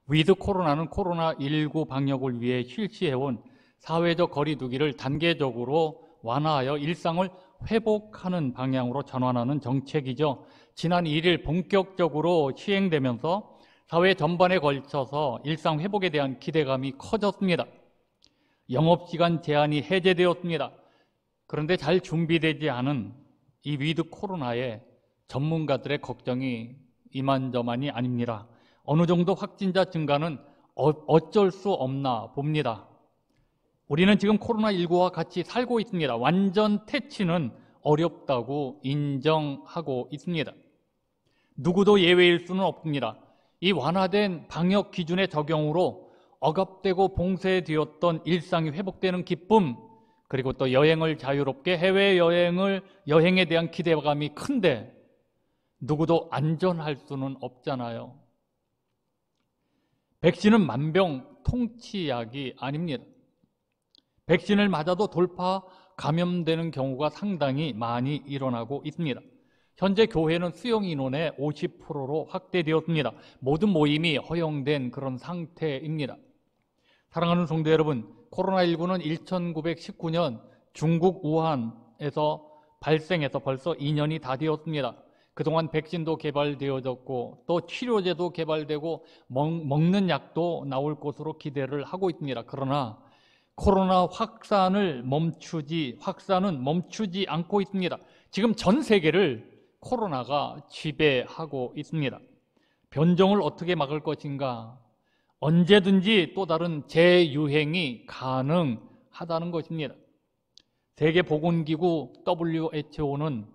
위드 코로나는 코로나19 방역을 위해 실시해온 사회적 거리 두기를 단계적으로 완화하여 일상을 회복하는 방향으로 전환하는 정책이죠. 지난 1일 본격적으로 시행되면서 사회 전반에 걸쳐서 일상 회복에 대한 기대감이 커졌습니다. 영업시간 제한이 해제되었습니다. 그런데 잘 준비되지 않은 이 위드 코로나에 전문가들의 걱정이 이만저만이 아닙니다. 어느 정도 확진자 증가는 어쩔 수 없나 봅니다. 우리는 지금 코로나19와 같이 살고 있습니다. 완전 퇴치는 어렵다고 인정하고 있습니다. 누구도 예외일 수는 없습니다. 이 완화된 방역 기준의 적용으로 억압되고 봉쇄되었던 일상이 회복되는 기쁨, 그리고 또 여행을 자유롭게 여행에 대한 기대감이 큰데 누구도 안전할 수는 없잖아요. 백신은 만병통치약이 아닙니다. 백신을 맞아도 돌파 감염되는 경우가 상당히 많이 일어나고 있습니다. 현재 교회는 수용 인원의 50%로 확대되었습니다. 모든 모임이 허용된 그런 상태입니다. 사랑하는 성도 여러분, 코로나19는 1919년 중국 우한에서 발생해서 벌써 2년이 다 되었습니다. 그동안 백신도 개발되어졌고 또 치료제도 개발되고 먹는 약도 나올 것으로 기대를 하고 있습니다. 그러나 코로나 확산은 멈추지 않고 있습니다. 지금 전 세계를 코로나가 지배하고 있습니다. 변종을 어떻게 막을 것인가? 언제든지 또 다른 재유행이 가능하다는 것입니다. 세계보건기구 WHO는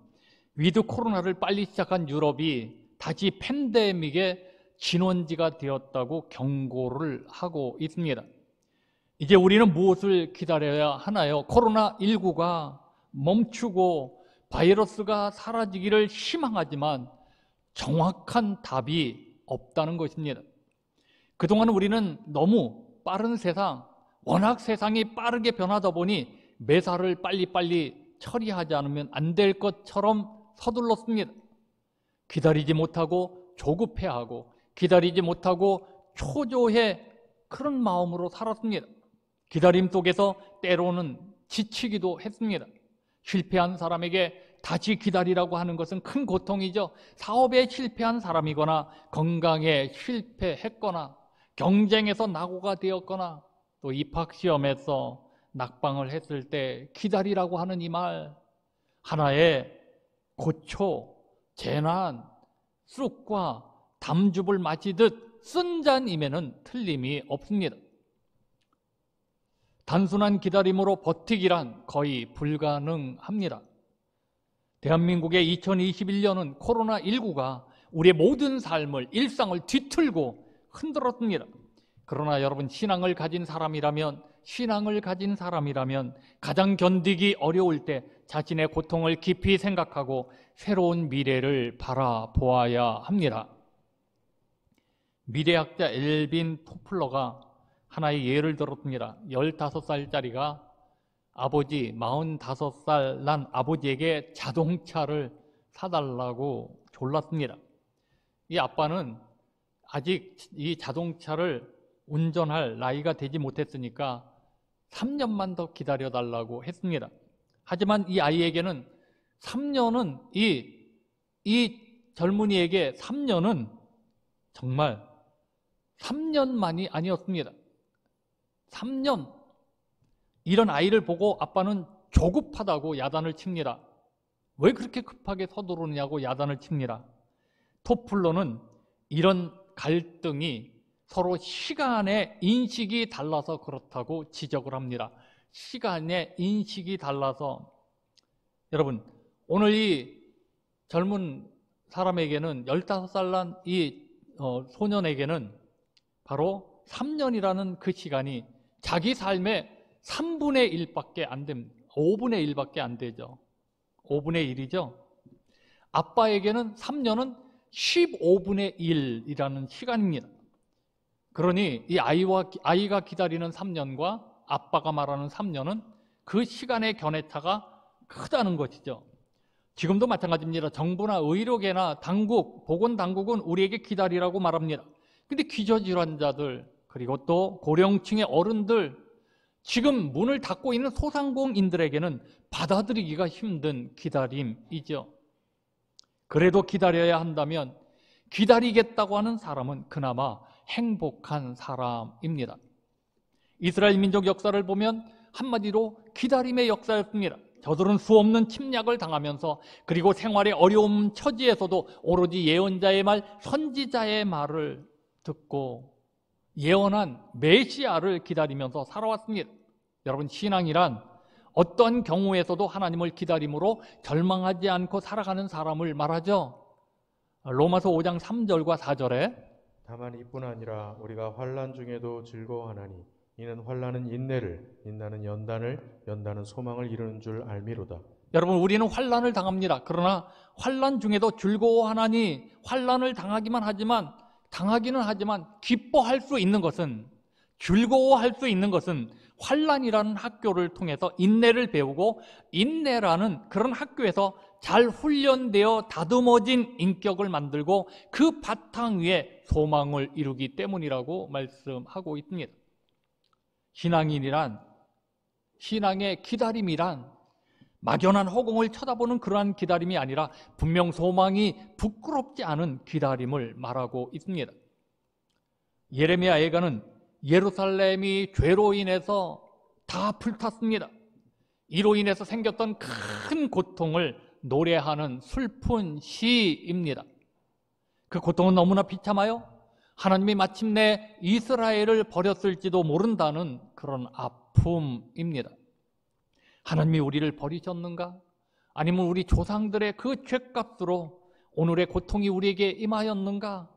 위드 코로나를 빨리 시작한 유럽이 다시 팬데믹의 진원지가 되었다고 경고를 하고 있습니다. 이제 우리는 무엇을 기다려야 하나요? 코로나19가 멈추고 바이러스가 사라지기를 희망하지만 정확한 답이 없다는 것입니다. 그동안 우리는 너무 빠른 세상, 워낙 세상이 빠르게 변하다 보니 매사를 빨리빨리 처리하지 않으면 안 될 것처럼 서둘렀습니다. 기다리지 못하고 조급해하고 기다리지 못하고 초조해 그런 마음으로 살았습니다. 기다림 속에서 때로는 지치기도 했습니다. 실패한 사람에게 다시 기다리라고 하는 것은 큰 고통이죠. 사업에 실패한 사람이거나 건강에 실패했거나 경쟁에서 낙오가 되었거나 또 입학시험에서 낙방을 했을 때 기다리라고 하는 이 말, 하나의 고초, 재난, 쑥과 담즙을 마시듯 쓴 잔임에는 틀림이 없습니다. 단순한 기다림으로 버티기란 거의 불가능합니다. 대한민국의 2021년은 코로나19가 우리의 모든 삶을, 일상을 뒤틀고 흔들었습니다. 그러나 여러분, 신앙을 가진 사람이라면 가장 견디기 어려울 때 자신의 고통을 깊이 생각하고 새로운 미래를 바라보아야 합니다. 미래학자 엘빈 토플러가 하나의 예를 들었습니다. 15살짜리가 아버지, 45살 난 아버지에게 자동차를 사달라고 졸랐습니다. 이 아빠는 아직 이 자동차를 운전할 나이가 되지 못했으니까 3년만 더 기다려달라고 했습니다. 하지만 이 아이에게는 3년은 이 젊은이에게 3년은 정말 3년만이 아니었습니다. 3년. 이런 아이를 보고 아빠는 조급하다고 야단을 칩니다. 왜 그렇게 급하게 서두르냐고 야단을 칩니다. 토플러는 이런 갈등이 서로 시간의 인식이 달라서 그렇다고 지적을 합니다. 시간의 인식이 달라서. 여러분, 오늘 이 젊은 사람에게는 15살 난 이 소년에게는 바로 3년이라는 그 시간이 자기 삶의 3분의 1밖에 안 됩니다. 5분의 1밖에 안 되죠. 5분의 1이죠. 아빠에게는 3년은 15분의 1이라는 시간입니다. 그러니 이 아이가 기다리는 3년과 아빠가 말하는 3년은 그 시간의 견해차가 크다는 것이죠. 지금도 마찬가지입니다. 정부나 의료계나 당국, 보건당국은 우리에게 기다리라고 말합니다. 근데 기저질환자들, 그리고 또 고령층의 어른들, 지금 문을 닫고 있는 소상공인들에게는 받아들이기가 힘든 기다림이죠. 그래도 기다려야 한다면 기다리겠다고 하는 사람은 그나마 행복한 사람입니다. 이스라엘 민족 역사를 보면 한마디로 기다림의 역사였습니다. 저들은 수없는 침략을 당하면서, 그리고 생활의 어려움 처지에서도 오로지 예언자의 말, 선지자의 말을 듣고 예언한 메시아를 기다리면서 살아왔습니다. 여러분, 신앙이란 어떤 경우에서도 하나님을 기다림으로 절망하지 않고 살아가는 사람을 말하죠. 로마서 5장 3절과 4절에 다만 이뿐 아니라 우리가 환난 중에도 즐거워하나니 이는 환난은 인내를, 인내는 연단을, 연단은 소망을 이루는 줄 알미로다. 여러분, 우리는 환난을 당합니다. 그러나 환난 중에도 즐거워하나니, 환난을 당하기는 하지만 기뻐할 수 있는 것은, 즐거워할 수 있는 것은 환난이라는 학교를 통해서 인내를 배우고, 인내라는 그런 학교에서 잘 훈련되어 다듬어진 인격을 만들고 그 바탕 위에 소망을 이루기 때문이라고 말씀하고 있습니다. 신앙의 기다림이란 막연한 허공을 쳐다보는 그러한 기다림이 아니라 분명 소망이 부끄럽지 않은 기다림을 말하고 있습니다. 예레미야 예가는 예루살렘이 죄로 인해서 다 불탔습니다. 이로 인해서 생겼던 큰 고통을 노래하는 슬픈 시입니다. 그 고통은 너무나 비참하여 하나님이 마침내 이스라엘을 버렸을지도 모른다는 그런 아픔입니다. 하나님이 우리를 버리셨는가? 아니면 우리 조상들의 그 죄값으로 오늘의 고통이 우리에게 임하였는가?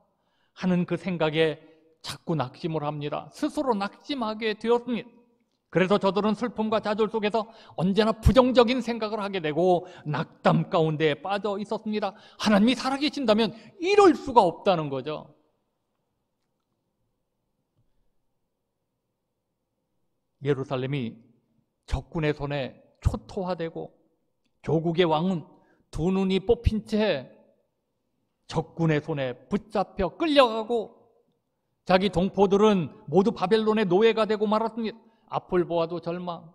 하는 그 생각에 자꾸 낙심을 합니다. 스스로 낙심하게 되었습니다. 그래서 저들은 슬픔과 좌절 속에서 언제나 부정적인 생각을 하게 되고 낙담 가운데 빠져 있었습니다. 하나님이 살아계신다면 이럴 수가 없다는 거죠. 예루살렘이 적군의 손에 초토화되고 조국의 왕은 두 눈이 뽑힌 채 적군의 손에 붙잡혀 끌려가고, 자기 동포들은 모두 바벨론의 노예가 되고 말았습니다. 앞을 보아도 절망,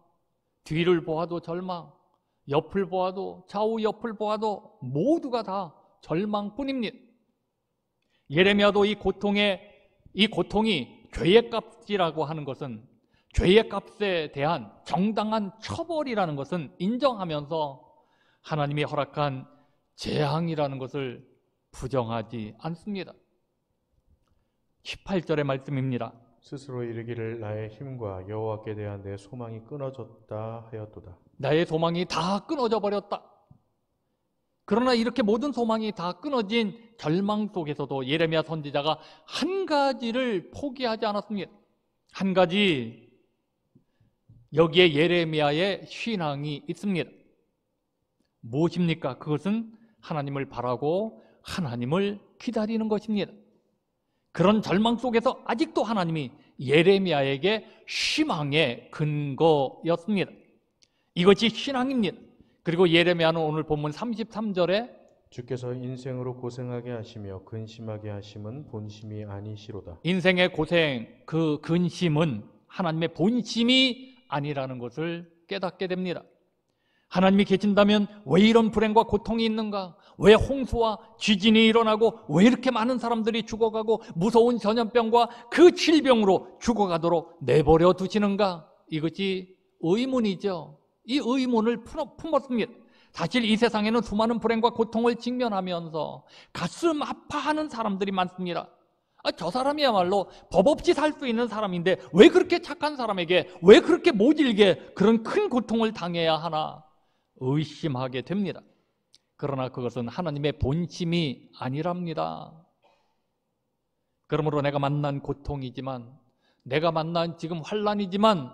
뒤를 보아도 절망, 옆을 보아도, 좌우 옆을 보아도 모두가 다 절망뿐입니다. 예레미야도 이 고통이 죄의 값이라고 하는 것은, 죄의 값에 대한 정당한 처벌이라는 것은 인정하면서 하나님이 허락한 재앙이라는 것을 부정하지 않습니다. 18절의 말씀입니다. 스스로 이르기를 나의 힘과 여호와께 대한 내 소망이 끊어졌다 하였도다. 나의 소망이 다 끊어져 버렸다. 그러나 이렇게 모든 소망이 다 끊어진 절망 속에서도 예레미야 선지자가 한 가지를 포기하지 않았습니다. 한 가지, 여기에 예레미야의 신앙이 있습니다. 무엇입니까? 그것은 하나님을 바라고 하나님을 기다리는 것입니다. 그런 절망 속에서 아직도 하나님이 예레미야에게 희망의 근거였습니다. 이것이 신앙입니다. 그리고 예레미야는 오늘 본문 33절에 주께서 인생으로 고생하게 하시며 근심하게 하심은 본심이 아니시로다. 인생의 고생, 그 근심은 하나님의 본심이 아니라는 것을 깨닫게 됩니다. 하나님이 계신다면 왜 이런 불행과 고통이 있는가? 왜 홍수와 지진이 일어나고 왜 이렇게 많은 사람들이 죽어가고 무서운 전염병과 그 질병으로 죽어가도록 내버려 두시는가? 이것이 의문이죠. 이 의문을 품었습니다. 사실 이 세상에는 수많은 불행과 고통을 직면하면서 가슴 아파하는 사람들이 많습니다. 저 사람이야말로 법 없이 살 수 있는 사람인데 왜 그렇게 착한 사람에게 왜 그렇게 모질게 그런 큰 고통을 당해야 하나 의심하게 됩니다. 그러나 그것은 하나님의 본심이 아니랍니다. 그러므로 내가 만난 고통이지만, 내가 만난 지금 환난이지만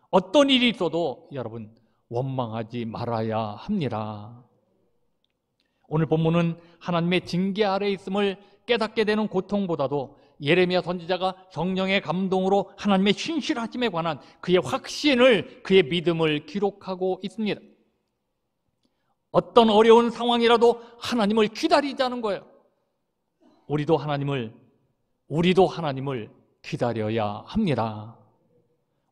어떤 일이 있어도 여러분 원망하지 말아야 합니다. 오늘 본문은 하나님의 징계 아래 있음을 깨닫게 되는 고통보다도 예레미야 선지자가 성령의 감동으로 하나님의 신실하심에 관한 그의 확신을, 그의 믿음을 기록하고 있습니다. 어떤 어려운 상황이라도 하나님을 기다리자는 거예요. 우리도 하나님을 우리도 하나님을 기다려야 합니다.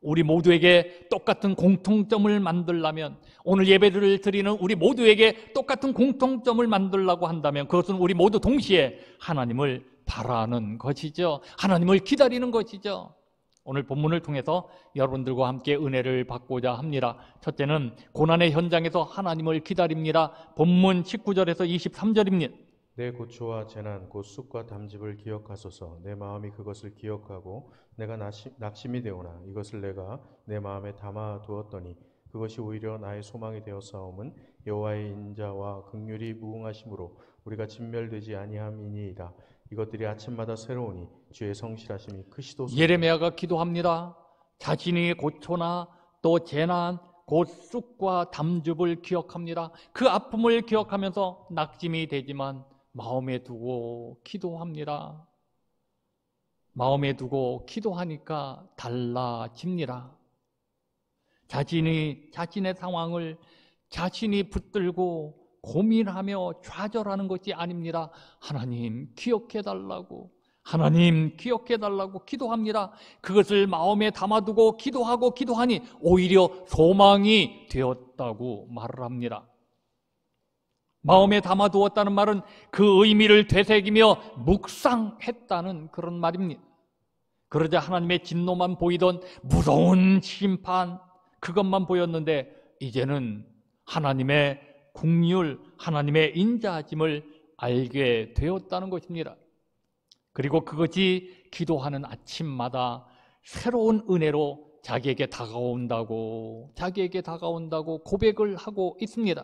우리 모두에게 똑같은 공통점을 만들려면, 오늘 예배를 드리는 우리 모두에게 똑같은 공통점을 만들려고 한다면 그것은 우리 모두 동시에 하나님을 바라는 것이죠. 하나님을 기다리는 것이죠. 오늘 본문을 통해서 여러분들과 함께 은혜를 받고자 합니다. 첫째는 고난의 현장에서 하나님을 기다립니다. 본문 19절에서 23절입니다. 내 고초와 재난 곧 쑥과 담즙을 기억하소서. 내 마음이 그것을 기억하고 내가 낙심이 되오나 이것을 내가 내 마음에 담아 두었더니 그것이 오히려 나의 소망이 되었사옴은 여호와의 인자와 긍휼이 무궁하심으로 우리가 진멸되지 아니함이니이다. 이것들이 아침마다 새로우니 주의 성실하심이 크시도소이다. 예레미야가 기도합니다. 자신의 고초나 또 재난 곧 쑥과 담즙을 기억합니다. 그 아픔을 기억하면서 낙심이 되지만 마음에 두고 기도합니다. 마음에 두고 기도하니까 달라집니다. 자신의 상황을 자신이 붙들고 고민하며 좌절하는 것이 아닙니다. 하나님 기억해달라고, 하나님 기억해달라고 기도합니다. 그것을 마음에 담아두고 기도하고 기도하니 오히려 소망이 되었다고 말을 합니다. 마음에 담아두었다는 말은 그 의미를 되새기며 묵상했다는 그런 말입니다. 그러자 하나님의 진노만 보이던 무서운 심판, 그것만 보였는데 이제는 하나님의 긍휼, 하나님의 인자하심을 알게 되었다는 것입니다. 그리고 그것이 기도하는 아침마다 새로운 은혜로 자기에게 다가온다고 고백을 하고 있습니다.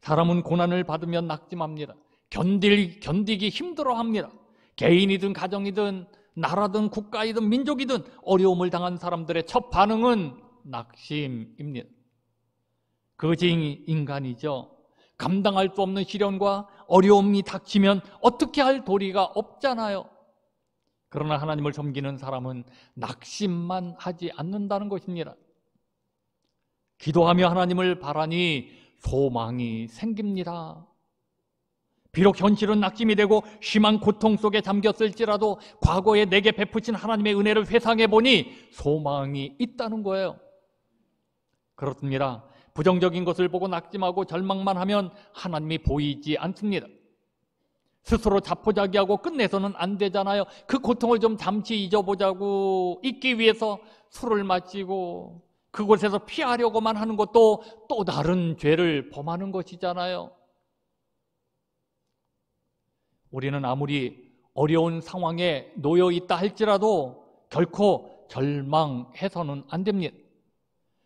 사람은 고난을 받으면 낙심합니다. 견디기 힘들어합니다. 개인이든 가정이든 나라든 국가이든 민족이든 어려움을 당한 사람들의 첫 반응은 낙심입니다. 그것이 인간이죠. 감당할 수 없는 시련과 어려움이 닥치면 어떻게 할 도리가 없잖아요. 그러나 하나님을 섬기는 사람은 낙심만 하지 않는다는 것입니다. 기도하며 하나님을 바라니 소망이 생깁니다. 비록 현실은 낙심이 되고 심한 고통 속에 잠겼을지라도 과거에 내게 베푸신 하나님의 은혜를 회상해 보니 소망이 있다는 거예요. 그렇습니다. 부정적인 것을 보고 낙심하고 절망만 하면 하나님이 보이지 않습니다. 스스로 자포자기하고 끝내서는 안 되잖아요. 그 고통을 좀 잠시 잊어보자고 잊기 위해서 술을 마시고 그곳에서 피하려고만 하는 것도 또 다른 죄를 범하는 것이잖아요. 우리는 아무리 어려운 상황에 놓여 있다 할지라도 결코 절망해서는 안 됩니다.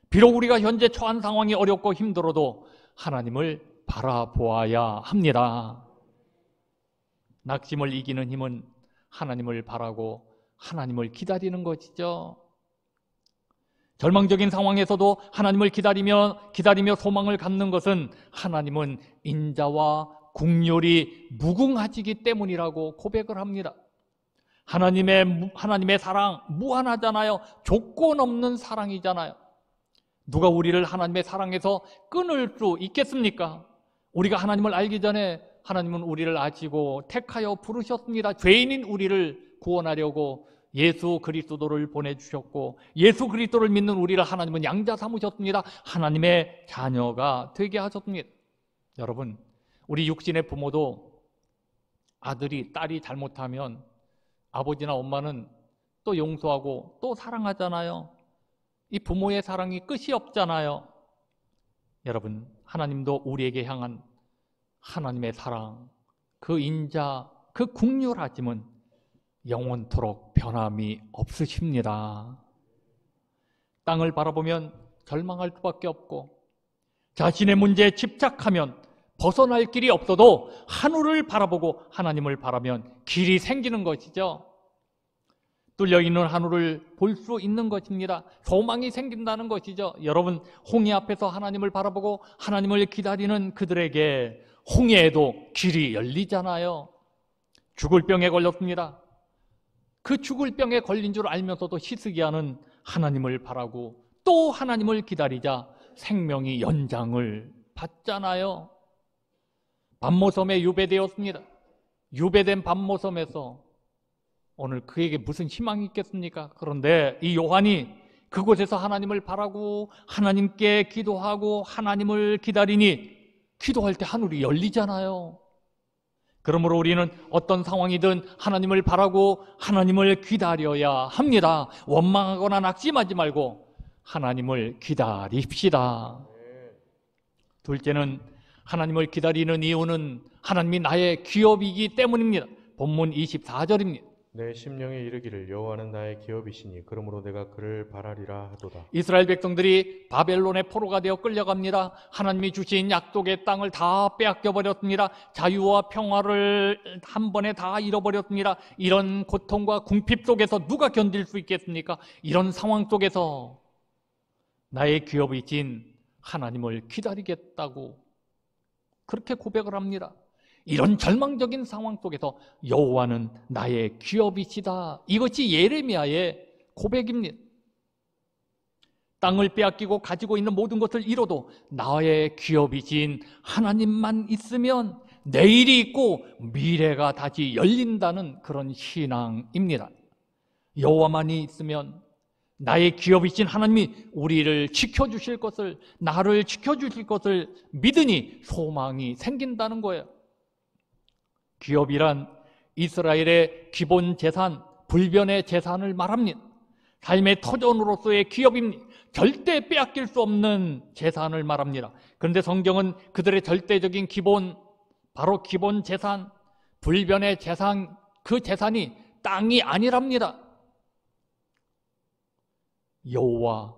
비록 우리가 현재 처한 상황이 어렵고 힘들어도 하나님을 바라보아야 합니다. 낙심을 이기는 힘은 하나님을 바라고 하나님을 기다리는 것이죠. 절망적인 상황에서도 하나님을 기다리며 소망을 갖는 것은 하나님은 인자와 긍휼이 무궁하시기 때문이라고 고백을 합니다. 하나님의 사랑 무한하잖아요. 조건 없는 사랑이잖아요. 누가 우리를 하나님의 사랑에서 끊을 수 있겠습니까? 우리가 하나님을 알기 전에 하나님은 우리를 아시고 택하여 부르셨습니다. 죄인인 우리를 구원하려고 예수 그리스도를 보내주셨고 예수 그리스도를 믿는 우리를 하나님은 양자 삼으셨습니다. 하나님의 자녀가 되게 하셨습니다. 여러분, 우리 육신의 부모도 아들이, 딸이 잘못하면 아버지나 엄마는 또 용서하고 또 사랑하잖아요. 이 부모의 사랑이 끝이 없잖아요. 여러분, 하나님도 우리에게 향한 하나님의 사랑, 그 인자, 그 긍휼하심은 영원토록 변함이 없으십니다. 땅을 바라보면 절망할 수밖에 없고 자신의 문제에 집착하면 벗어날 길이 없어도 하늘을 바라보고 하나님을 바라면 길이 생기는 것이죠. 뚫려있는 하늘을 볼 수 있는 것입니다. 소망이 생긴다는 것이죠. 여러분, 홍해 앞에서 하나님을 바라보고 하나님을 기다리는 그들에게 홍해에도 길이 열리잖아요. 죽을 병에 걸렸습니다. 그 죽을 병에 걸린 줄 알면서도 히스기야는 하나님을 바라고 또 하나님을 기다리자 생명이 연장을 받잖아요. 밤모섬에 유배되었습니다. 유배된 밤모섬에서 오늘 그에게 무슨 희망이 있겠습니까? 그런데 이 요한이 그곳에서 하나님을 바라고 하나님께 기도하고 하나님을 기다리니 기도할 때 하늘이 열리잖아요. 그러므로 우리는 어떤 상황이든 하나님을 바라고 하나님을 기다려야 합니다. 원망하거나 낙심하지 말고 하나님을 기다립시다. 둘째는 하나님을 기다리는 이유는 하나님이 나의 기업이기 때문입니다. 본문 24절입니다. 내 심령에 이르기를 여호와는 나의 기업이시니 그러므로 내가 그를 바라리라 하도다. 이스라엘 백성들이 바벨론의 포로가 되어 끌려갑니다. 하나님이 주신 약속의 땅을 다 빼앗겨 버렸습니다. 자유와 평화를 한 번에 다 잃어버렸습니다. 이런 고통과 궁핍 속에서 누가 견딜 수 있겠습니까? 이런 상황 속에서 나의 기업이신 하나님을 기다리겠다고 그렇게 고백을 합니다. 이런 절망적인 상황 속에서 여호와는 나의 기업이시다. 이것이 예레미야의 고백입니다. 땅을 빼앗기고 가지고 있는 모든 것을 잃어도 나의 기업이신 하나님만 있으면 내일이 있고 미래가 다시 열린다는 그런 신앙입니다. 여호와만이 있으면 나의 기업이신 하나님이 우리를 지켜주실 것을, 나를 지켜주실 것을 믿으니 소망이 생긴다는 거예요. 기업이란 이스라엘의 기본 재산, 불변의 재산을 말합니다. 삶의 터전으로서의 기업입니다. 절대 빼앗길 수 없는 재산을 말합니다. 그런데 성경은 그들의 절대적인 기본, 바로 기본 재산, 불변의 재산, 그 재산이 땅이 아니랍니다. 여호와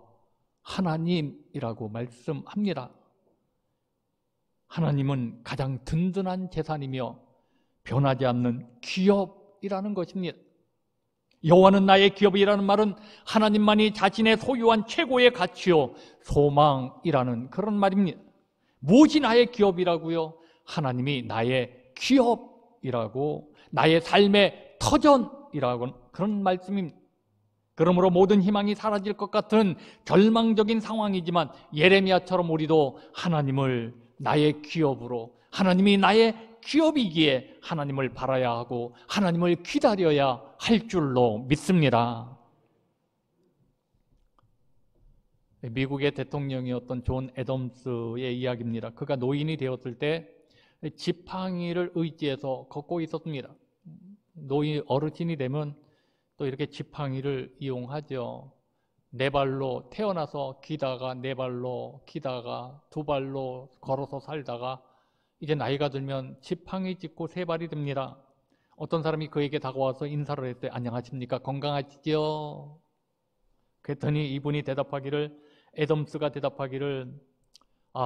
하나님이라고 말씀합니다. 하나님은 가장 든든한 재산이며 변하지 않는 기업이라는 것입니다. 여호와는 나의 기업이라는 말은 하나님만이 자신의 소유한 최고의 가치요 소망이라는 그런 말입니다. 무엇이 나의 기업이라고요? 하나님이 나의 기업이라고, 나의 삶의 터전이라고 그런 말씀입니다. 그러므로 모든 희망이 사라질 것 같은 절망적인 상황이지만 예레미야처럼 우리도 하나님을 나의 기업으로, 하나님이 나의 기업이기에 하나님을 바라야 하고 하나님을 기다려야 할 줄로 믿습니다. 미국의 대통령이었던 존 애덤스의 이야기입니다. 그가 노인이 되었을 때 지팡이를 의지해서 걷고 있었습니다. 노인 어르신이 되면 또 이렇게 지팡이를 이용하죠. 네 발로 태어나서 기다가, 네 발로 기다가, 두 발로 걸어서 살다가 이제 나이가 들면 지팡이 짚고 세 발이 됩니다. 어떤 사람이 그에게 다가와서 인사를 했어요. 안녕하십니까? 건강하시죠? 그랬더니 이분이 대답하기를, 애덤스가 대답하기를,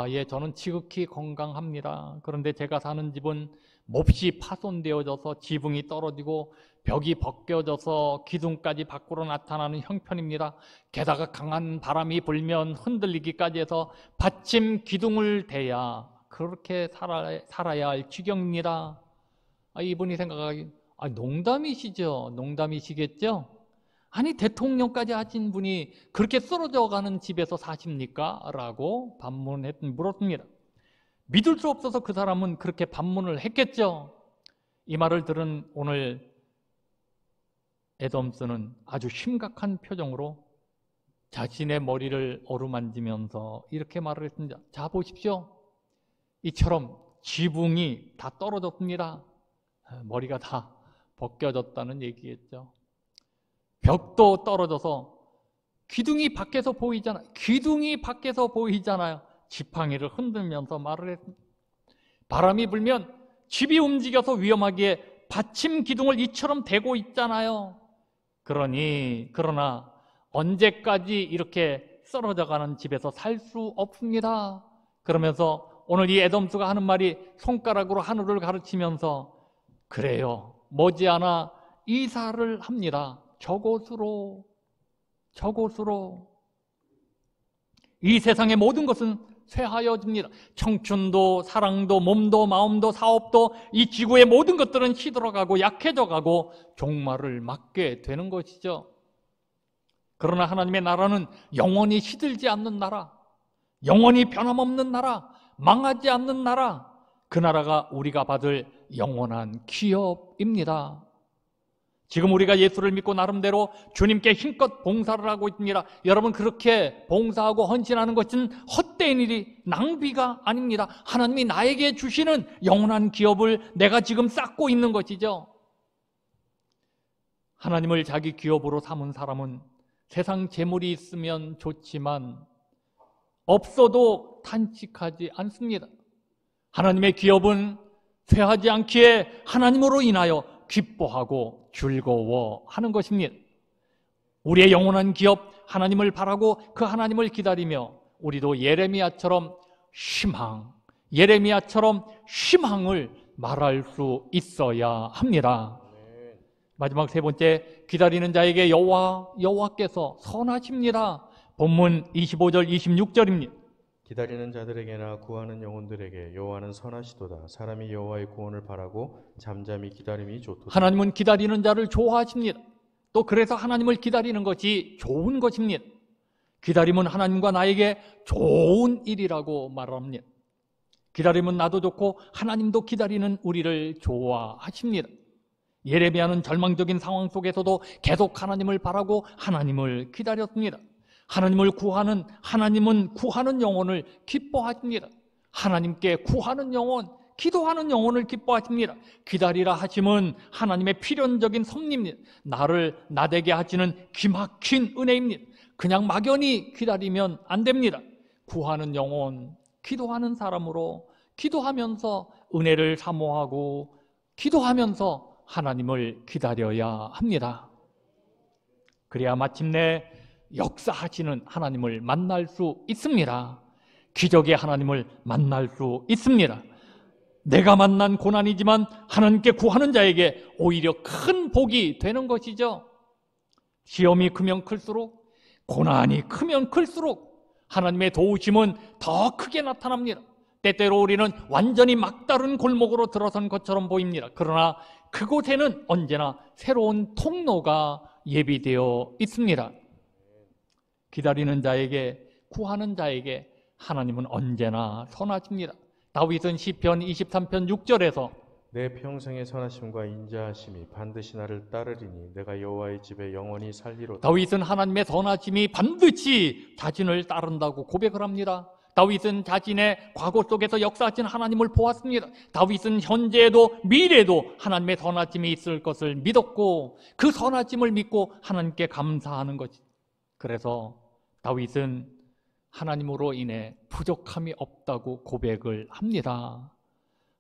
예, 저는 지극히 건강합니다. 그런데 제가 사는 집은 몹시 파손되어져서 지붕이 떨어지고 벽이 벗겨져서 기둥까지 밖으로 나타나는 형편입니다. 게다가 강한 바람이 불면 흔들리기까지 해서 받침 기둥을 대야 그렇게 살아야 할 지경입니다. 이분이 생각하기, 농담이시죠? 농담이시겠죠? 아니, 대통령까지 하신 분이 그렇게 쓰러져 가는 집에서 사십니까? 라고 물었습니다. 믿을 수 없어서 그 사람은 그렇게 반문을 했겠죠. 이 말을 들은 오늘 애덤스는 아주 심각한 표정으로 자신의 머리를 어루만지면서 이렇게 말을 했습니다. 자, 보십시오. 이처럼 지붕이 다 떨어졌습니다. 머리가 다 벗겨졌다는 얘기겠죠. 벽도 떨어져서 기둥이 밖에서 보이잖아요. 기둥이 밖에서 보이잖아요. 지팡이를 흔들면서 말을 했습니다. 바람이 불면 집이 움직여서 위험하기에 받침 기둥을 이처럼 대고 있잖아요. 그러나 언제까지 이렇게 쓰러져가는 집에서 살 수 없습니다. 그러면서 오늘 이 애덤스가 하는 말이 손가락으로 하늘을 가르치면서 그래요, 머지않아 이사를 합니다. 저곳으로. 이 세상의 모든 것은 쇠하여집니다. 청춘도, 사랑도, 몸도, 마음도, 사업도, 이 지구의 모든 것들은 시들어가고 약해져가고 종말을 맞게 되는 것이죠. 그러나 하나님의 나라는 영원히 시들지 않는 나라, 영원히 변함없는 나라, 망하지 않는 나라, 그 나라가 우리가 받을 영원한 기업입니다. 지금 우리가 예수를 믿고 나름대로 주님께 힘껏 봉사를 하고 있습니다. 여러분, 그렇게 봉사하고 헌신하는 것은 헛된 일이, 낭비가 아닙니다. 하나님이 나에게 주시는 영원한 기업을 내가 지금 쌓고 있는 것이죠. 하나님을 자기 기업으로 삼은 사람은 세상 재물이 있으면 좋지만 없어도 탄식하지 않습니다. 하나님의 기업은 쇠하지 않기에 하나님으로 인하여 기뻐하고 즐거워하는 것입니다. 우리의 영원한 기업, 하나님을 바라고 그 하나님을 기다리며 우리도 예레미야처럼 희망을 말할 수 있어야 합니다. 마지막 세 번째, 기다리는 자에게 여호와께서 선하십니다. 본문 25절 26절입니다. 기다리는 자들에게나 구하는 영혼들에게 여호와는 선하시도다. 사람이 여호와의 구원을 바라고 잠잠히 기다림이 좋도다. 하나님은 기다리는 자를 좋아하십니다. 또 그래서 하나님을 기다리는 것이 좋은 것입니다. 기다림은 하나님과 나에게 좋은 일이라고 말합니다. 기다림은 나도 좋고 하나님도 기다리는 우리를 좋아하십니다. 예레미야는 절망적인 상황 속에서도 계속 하나님을 바라고 하나님을 기다렸습니다. 하나님은 구하는 영혼을 기뻐하십니다. 하나님께 구하는 영혼, 기도하는 영혼을 기뻐하십니다. 기다리라 하심은 하나님의 필연적인 섭리입니다. 나를 나되게 하시는 기막힌 은혜입니다. 그냥 막연히 기다리면 안 됩니다. 구하는 영혼, 기도하는 사람으로 기도하면서 은혜를 사모하고 기도하면서 하나님을 기다려야 합니다. 그래야 마침내 역사하시는 하나님을 만날 수 있습니다. 기적의 하나님을 만날 수 있습니다. 내가 만난 고난이지만 하나님께 구하는 자에게 오히려 큰 복이 되는 것이죠. 시험이 크면 클수록, 고난이 크면 클수록 하나님의 도우심은 더 크게 나타납니다. 때때로 우리는 완전히 막다른 골목으로 들어선 것처럼 보입니다. 그러나 그곳에는 언제나 새로운 통로가 예비되어 있습니다. 기다리는 자에게, 구하는 자에게 하나님은 언제나 선하십니다. 다윗은 시편 23편 6절에서 내 평생의 선하심과 인자하심이 반드시 나를 따르리니 내가 여호와의 집에 영원히 살리로다. 다윗은 하나님의 선하심이 반드시 자신을 따른다고 고백을 합니다. 다윗은 자신의 과거 속에서 역사하신 하나님을 보았습니다. 다윗은 현재에도 미래에도 하나님의 선하심이 있을 것을 믿었고 그 선하심을 믿고 하나님께 감사하는 것이. 그래서 다윗은 하나님으로 인해 부족함이 없다고 고백을 합니다.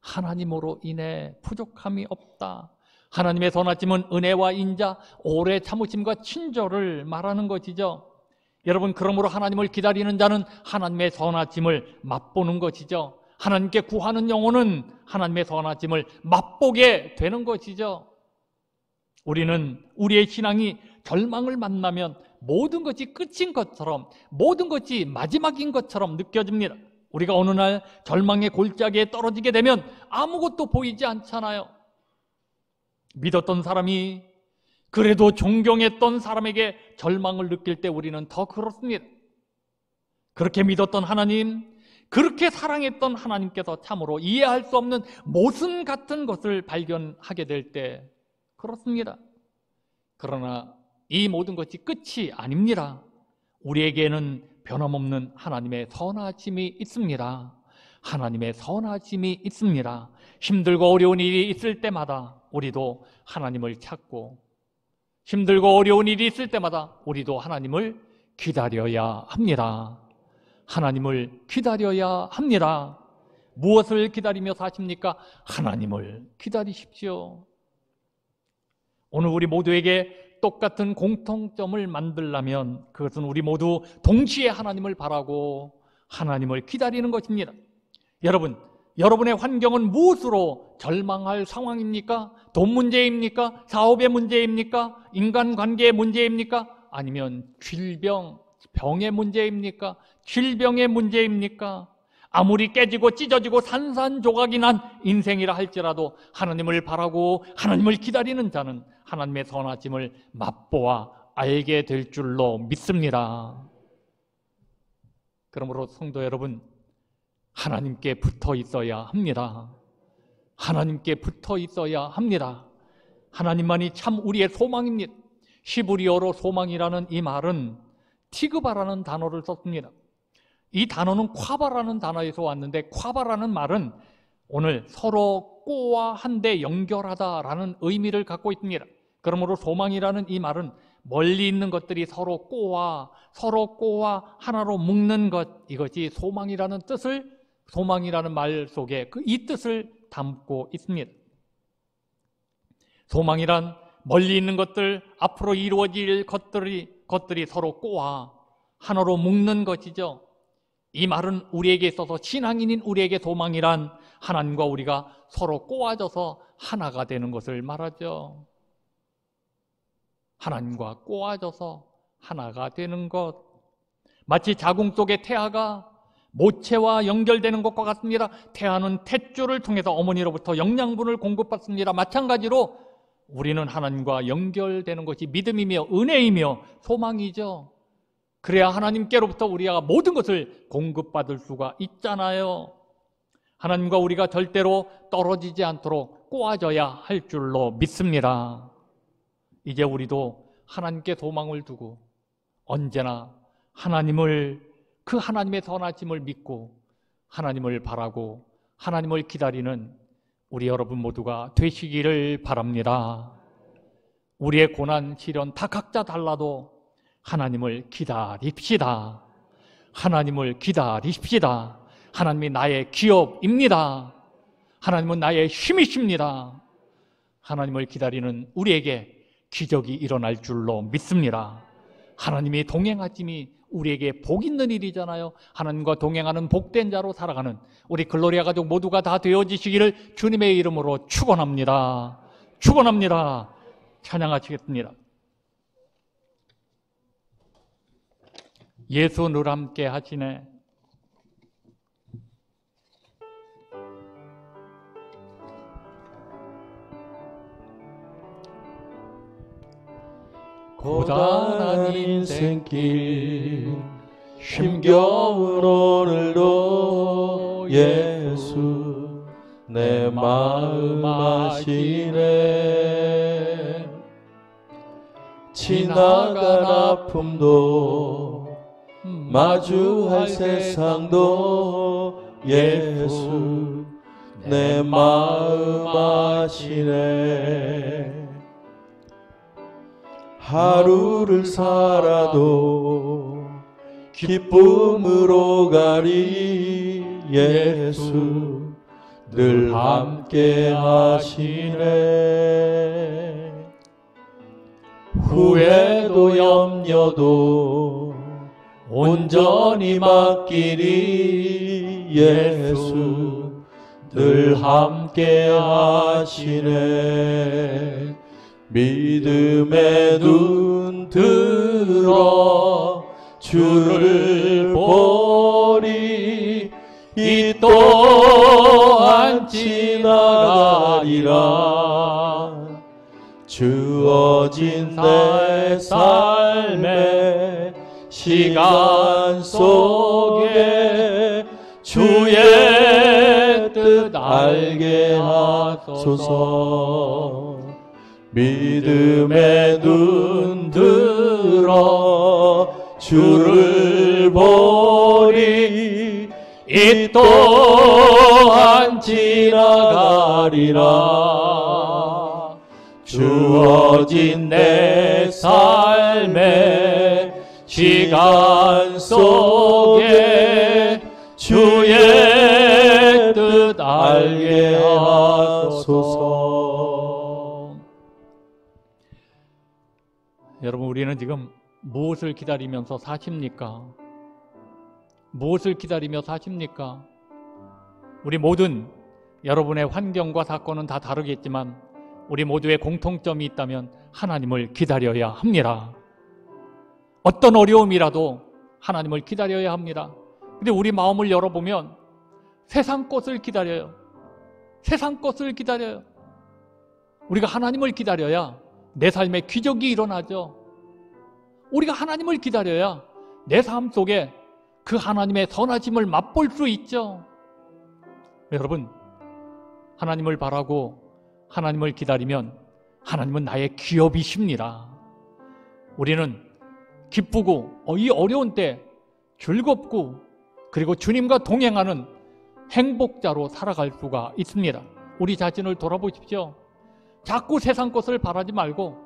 하나님으로 인해 부족함이 없다. 하나님의 선하심은 은혜와 인자, 오래 참으심과 친절을 말하는 것이죠. 여러분, 그러므로 하나님을 기다리는 자는 하나님의 선하심을 맛보는 것이죠. 하나님께 구하는 영혼은 하나님의 선하심을 맛보게 되는 것이죠. 우리는 우리의 신앙이 절망을 만나면 모든 것이 끝인 것처럼, 모든 것이 마지막인 것처럼 느껴집니다. 우리가 어느 날 절망의 골짜기에 떨어지게 되면 아무것도 보이지 않잖아요. 믿었던 사람이, 그래도 존경했던 사람에게 절망을 느낄 때 우리는 더 그렇습니다. 그렇게 믿었던 하나님, 그렇게 사랑했던 하나님께서 참으로 이해할 수 없는 모순 같은 것을 발견하게 될 때 그렇습니다. 그러나 이 모든 것이 끝이 아닙니다. 우리에게는 변함없는 하나님의 선하심이 있습니다. 하나님의 선하심이 있습니다. 힘들고 어려운 일이 있을 때마다 우리도 하나님을 찾고, 힘들고 어려운 일이 있을 때마다 우리도 하나님을 기다려야 합니다. 하나님을 기다려야 합니다. 무엇을 기다리며 사십니까? 하나님을 기다리십시오. 오늘 우리 모두에게 똑같은 공통점을 만들려면 그것은 우리 모두 동시에 하나님을 바라고 하나님을 기다리는 것입니다. 여러분, 여러분의 환경은 무엇으로 절망할 상황입니까? 돈 문제입니까? 사업의 문제입니까? 인간관계의 문제입니까? 아니면 병의 문제입니까? 질병의 문제입니까? 아무리 깨지고 찢어지고 산산조각이 난 인생이라 할지라도 하나님을 바라고 하나님을 기다리는 자는 하나님의 선하심을 맛보아 알게 될 줄로 믿습니다. 그러므로 성도 여러분, 하나님께 붙어 있어야 합니다. 하나님께 붙어 있어야 합니다. 하나님만이 참 우리의 소망입니다. 히브리어로 소망이라는 이 말은 티그바라는 단어를 썼습니다. 이 단어는 콰바라는 단어에서 왔는데, 콰바라는 말은 오늘 서로 꼬와 한데 연결하다라는 의미를 갖고 있습니다. 그러므로 소망이라는 이 말은 멀리 있는 것들이 서로 꼬와 하나로 묶는 것, 이것이 소망이라는 뜻을, 소망이라는 말 속에 이 뜻을 담고 있습니다. 소망이란 멀리 있는 것들, 앞으로 이루어질 것들이 서로 꼬아 하나로 묶는 것이죠. 이 말은 우리에게 있어서, 신앙인인 우리에게 소망이란 하나님과 우리가 서로 꼬아져서 하나가 되는 것을 말하죠. 하나님과 꼬아져서 하나가 되는 것. 마치 자궁 속의 태아가 모체와 연결되는 것과 같습니다. 태아는 탯줄을 통해서 어머니로부터 영양분을 공급받습니다. 마찬가지로 우리는 하나님과 연결되는 것이 믿음이며 은혜이며 소망이죠. 그래야 하나님께로부터 우리가 모든 것을 공급받을 수가 있잖아요. 하나님과 우리가 절대로 떨어지지 않도록 꼬아져야 할 줄로 믿습니다. 이제 우리도 하나님께 소망을 두고 언제나 그 하나님의 선하심을 믿고 하나님을 바라고 하나님을 기다리는 우리 여러분 모두가 되시기를 바랍니다. 우리의 고난, 시련 다 각자 달라도 하나님을 기다립시다. 하나님을 기다립시다. 하나님이 나의 기업입니다. 하나님은 나의 힘이십니다. 하나님을 기다리는 우리에게 기적이 일어날 줄로 믿습니다. 하나님이 동행하심이 우리에게 복 있는 일이잖아요. 하나님과 동행하는 복된 자로 살아가는 우리 글로리아 가족 모두가 다 되어지시기를 주님의 이름으로 축원합니다. 축원합니다. 찬양하시겠습니다. 예수 늘 함께 하시네. 고단한 인생길 힘겨운 오늘도 예수 내 마음 아시네. 지나간 아픔도 마주할 세상도 예수 내 마음 아시네. 하루를 살아도 기쁨으로 가리 예수 늘 함께 하시네. 후회도 염려도 온전히 맡기리 예수 늘 함께 하시네. 믿음의 눈 들어 주를 보리. 이 또한 지나가리라. 주어진 내 삶의 시간 속에 주의 뜻 알게 하소서. 믿음의 눈 들어 주를 보리. 이 또한 지나가리라. 주어진 내 삶의 시간 속에 주의 뜻 알게 하소서. 여러분, 우리는 지금 무엇을 기다리면서 사십니까? 무엇을 기다리며 사십니까? 우리 모든 여러분의 환경과 사건은 다 다르겠지만 우리 모두의 공통점이 있다면 하나님을 기다려야 합니다. 어떤 어려움이라도 하나님을 기다려야 합니다. 근데 우리 마음을 열어보면 세상 것을 기다려요. 세상 것을 기다려요. 우리가 하나님을 기다려야 내 삶에 기적이 일어나죠. 우리가 하나님을 기다려야 내 삶 속에 그 하나님의 선하심을 맛볼 수 있죠. 여러분, 하나님을 바라고 하나님을 기다리면 하나님은 나의 기업이십니다. 우리는 기쁘고 이 어려운 때 즐겁고 그리고 주님과 동행하는 행복자로 살아갈 수가 있습니다. 우리 자신을 돌아보십시오. 자꾸 세상 것을 바라지 말고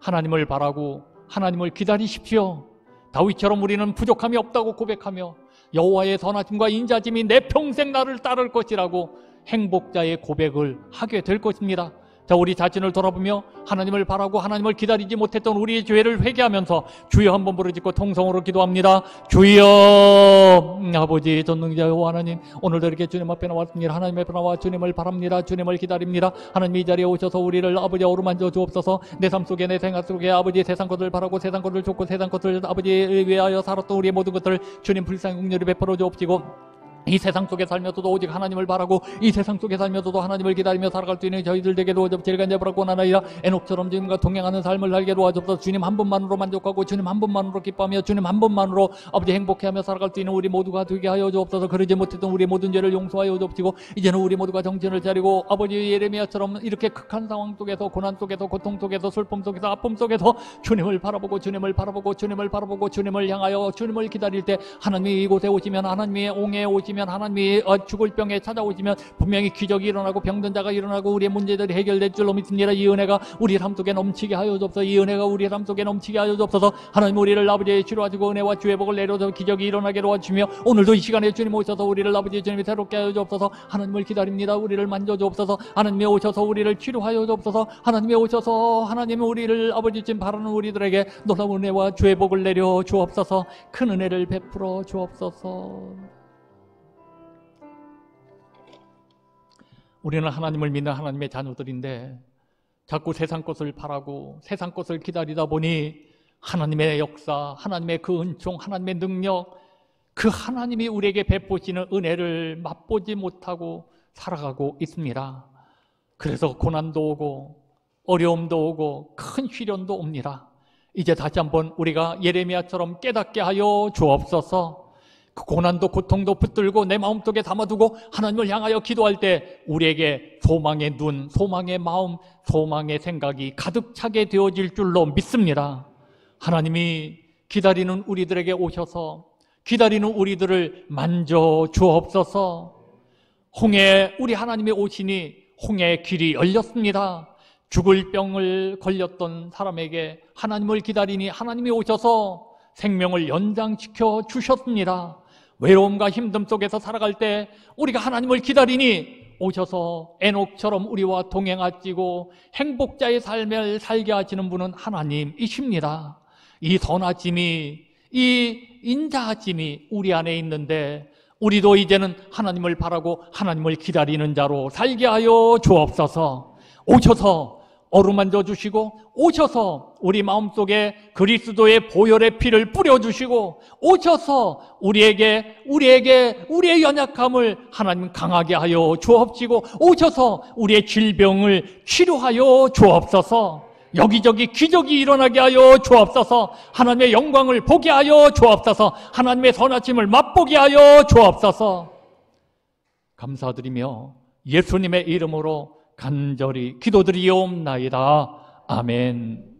하나님을 바라고 하나님을 기다리십시오. 다윗처럼 우리는 부족함이 없다고 고백하며 여호와의 선하심과 인자심이 내 평생 나를 따를 것이라고 행복자의 고백을 하게 될 것입니다. 자, 우리 자신을 돌아보며 하나님을 바라고 하나님을 기다리지 못했던 우리의 죄를 회개하면서 주여 한번 부르짖고 통성으로 기도합니다. 주여, 아버지 전능자 여호와 하나님, 오늘도 이렇게 주님 앞에 나왔습니다. 하나님 앞에 나와 주님을 바랍니다. 주님을 기다립니다. 하나님 이 자리에 오셔서 우리를 아버지 어루만져 주옵소서. 내 삶 속에 내 생활 속에 아버지 세상 것을 바라고 세상 것을 쫓고 세상 것을 아버지 위하여 살았던 우리의 모든 것들을 주님 불쌍히 긍휼히 베풀어 주옵시고, 이 세상 속에 살면서도 오직 하나님을 바라고 이 세상 속에 살면서도 하나님을 기다리며 살아갈 수 있는 저희들 되게 도와주옵소서. 제가 바라고 나나이다 에녹처럼 주님과 동행하는 삶을 살게 도와주옵소서. 주님 한 분만으로 만족하고 주님 한 분만으로 기뻐하며 주님 한 분만으로 아버지 행복해하며 살아갈 수 있는 우리 모두가 되게 하여 주옵소서. 그러지 못했던 우리 모든 죄를 용서하여 주옵시고, 이제는 우리 모두가 정신을 차리고 아버지 예레미야처럼 이렇게 극한 상황 속에서 고난 속에서 고통 속에서 슬픔 속에서 아픔 속에서 주님을 바라보고 주님을 바라보고 주님을 바라보고 주님을 향하여 주님을 기다릴 때 하나님이 이곳에 오시면, 하나님의 옹에 오시면, 하나님이 죽을 병에 찾아오시면 분명히 기적이 일어나고 병든 자가 일어나고 우리의 문제들이 해결될 줄로 믿습니다. 이 은혜가 우리 삶 속에 넘치게 하여 주옵소서. 이 은혜가 우리 삶 속에 넘치게 하여 주옵소서. 하나님 우리를 아버지의 치료하시고 은혜와 주의 복을 내려서 기적이 일어나게 도와주시며, 오늘도 이 시간에 주님 오셔서 우리를 아버지 주님이 새롭게 하여 주옵소서. 하나님을 기다립니다. 우리를 만져 주옵소서. 하나님이 오셔서 우리를 치료하여 주옵소서. 하나님이 오셔서 하나님이 우리를 아버지 지금 바라는 우리들에게 놀라운 은혜와 주의 복을 내려 주옵소서. 큰 은혜를 베풀어 주옵소서. 우리는 하나님을 믿는 하나님의 자녀들인데 자꾸 세상 것을 바라고 세상 것을 기다리다 보니 하나님의 역사, 하나님의 그 은총, 하나님의 능력, 그 하나님이 우리에게 베푸시는 은혜를 맛보지 못하고 살아가고 있습니다. 그래서 고난도 오고 어려움도 오고 큰 시련도 옵니다. 이제 다시 한번 우리가 예레미야처럼 깨닫게 하여 주옵소서. 그 고난도 고통도 붙들고 내 마음속에 담아두고 하나님을 향하여 기도할 때 우리에게 소망의 눈, 소망의 마음, 소망의 생각이 가득 차게 되어질 줄로 믿습니다. 하나님이 기다리는 우리들에게 오셔서 기다리는 우리들을 만져 주옵소서. 홍해, 우리 하나님이 오시니 홍해의 길이 열렸습니다. 죽을 병을 걸렸던 사람에게 하나님을 기다리니 하나님이 오셔서 생명을 연장시켜 주셨습니다. 외로움과 힘듦 속에서 살아갈 때 우리가 하나님을 기다리니 오셔서 에녹처럼 우리와 동행하시고 행복자의 삶을 살게 하시는 분은 하나님이십니다. 이 선하심이, 이 인자하심이 우리 안에 있는데 우리도 이제는 하나님을 바라고 하나님을 기다리는 자로 살게 하여 주옵소서. 오셔서 어루만져 주시고 오셔서 우리 마음속에 그리스도의 보혈의 피를 뿌려주시고 오셔서 우리의 연약함을 하나님 강하게 하여 주옵시고 오셔서 우리의 질병을 치료하여 주옵소서. 여기저기 기적이 일어나게 하여 주옵소서. 하나님의 영광을 보게 하여 주옵소서. 하나님의 선하심을 맛보게 하여 주옵소서. 감사드리며 예수님의 이름으로 간절히 기도드리옵나이다. 아멘.